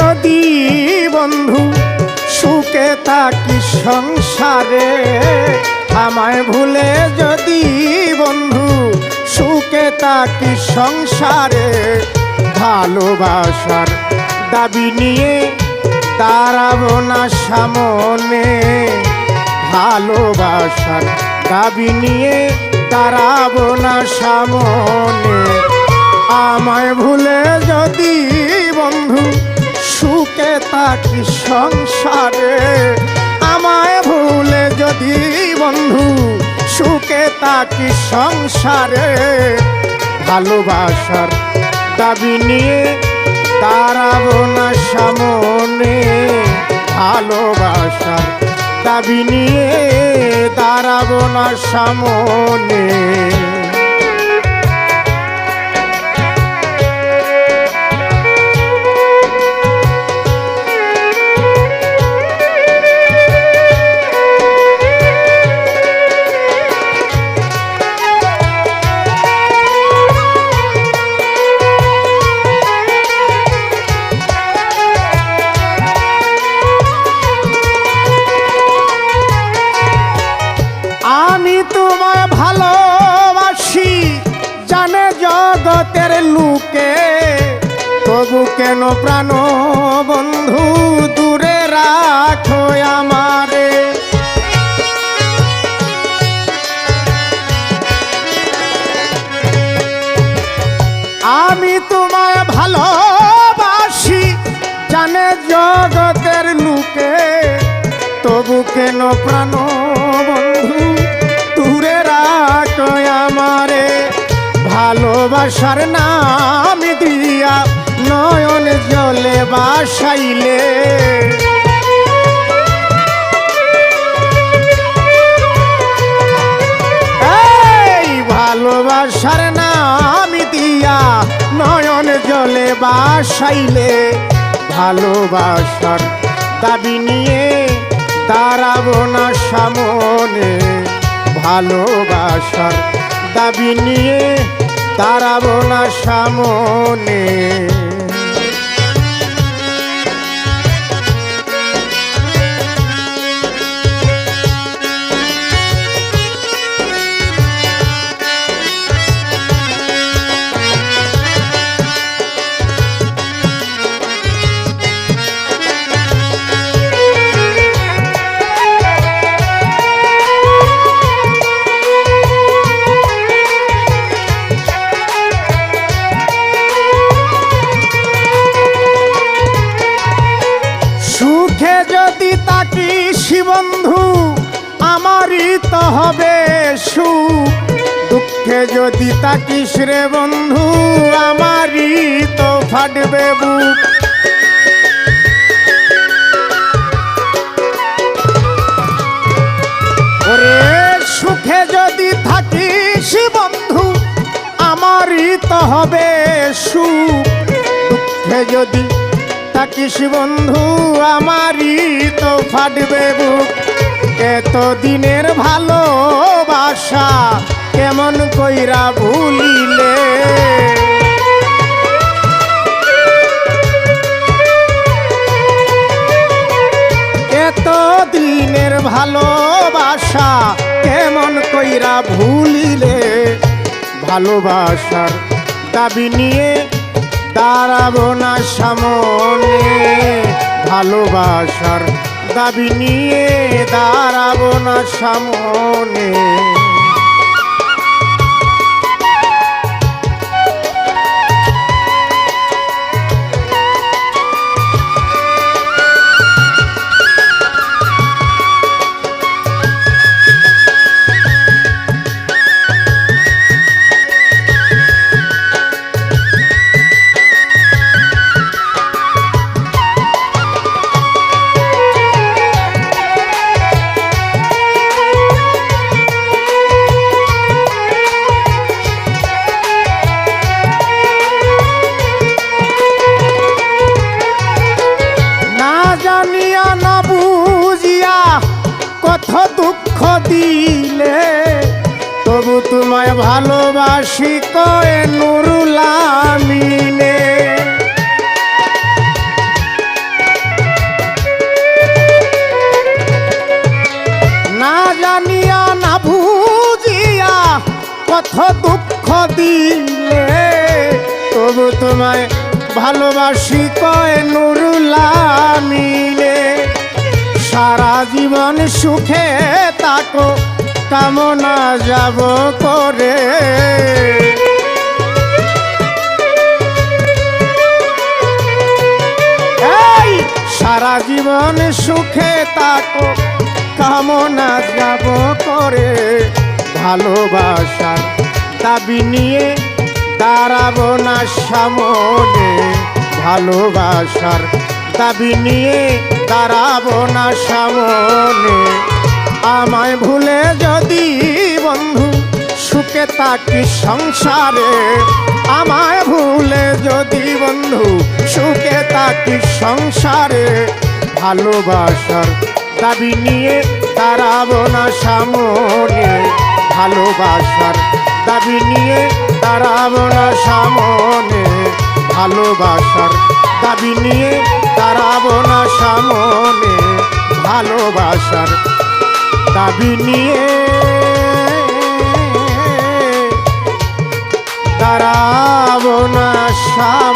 যদি বন্ধু সুখে থাকি সংসারে, আমায় ভুলে যদি বন্ধু সুখে থাকি সংসারে, ভালোবাসার দাবি নিয়ে দাঁড়াবো না সামনে, ভালোবাসার দাবি নিয়ে দাঁড়াবো না সামনে। আমায় ভুলে যদি বন্ধু সুখে থাকি সংসারে, আমায় ভুলে যদি বন্ধু সুখে থাকি সংসারে, ভালোবাসার দাবি নিয়ে দাঁড়াবো না সামনে, ভালোবাসার দাবি নিয়ে দাঁড়াবো না সামনে। আমি তোমায় ভালোবাসি জানে জগতের লোকে, তবু কেন প্রাণ বন্ধু দূরে রাখো আমারে। আমি তোমায় ভালোবাসি জানে জগতের লোকে, তবু কেন প্রাণ বন্ধু দূরে রাখো আমারে। ভালোবাসার নাম দিয়া নয়ন জলে বাসাইলে, এই ভালোবাসার নাম দিয়া নয়ন জলে বাসাইলে, ভালোবাসার দাবি নিয়ে দাঁড়াবো না সামনে, ভালোবাসার দাবি নিয়ে দাঁড়াবো না সামনে। সুখে যদি তাকিস বন্ধু আমারই তো হবে সুখ, দুঃখে যদি তাকিস রে বন্ধু আমারই তো ফাটবে বুক। ওরে সুখে যদি থাকিস বন্ধু আমারই তো হবে সুখ, দুঃখে যদি থাকিস বন্ধু আমারই তো ফাটবে বুক। এত দিনের ভালোবাসা কেমন কইরা ভুলিলে, এত দিনের ভালোবাসা কেমন কইরা ভুলিলে, ভালোবাসার দাবি নিয়ে দাঁড়াবো না সামনে, ভালোবাসার দাবি নিয়ে দাঁড়াবো না সামনে। দিলে তবু তোমায় ভালোবাসি কয়ে নুরুল আমিনে। দুঃখ দিলে তবু তোমায় ভালোবাসি কয় নুরুল আমিনে। সারা জীবন সুখে থাকো কামনা যাব করে। এই সারা জীবন সুখে থাকো কামনা যাব করে। ভালোবাসার দাবি নিয়ে দাঁড়াবো না সামনে। ভালোবাসার দাবি নিয়ে দাঁড়াবো না সামনে। আমায় ভুলে যদি বন্ধু সুখে থাকি সংসারে। আমায় ভুলে যদি বন্ধু সুখে থাকি সংসারে। ভালোবাসার দাবি নিয়ে দাঁড়াবো না সামনে। ভালোবাসার দাবি নিয়ে দাঁড়াবো না সামনে। ভালোবাসার দাবি নিয়ে দাঁড়াবো না সামনে। ভালোবাসার দাবি নিয়ে দাঁড়াবো না সামনে।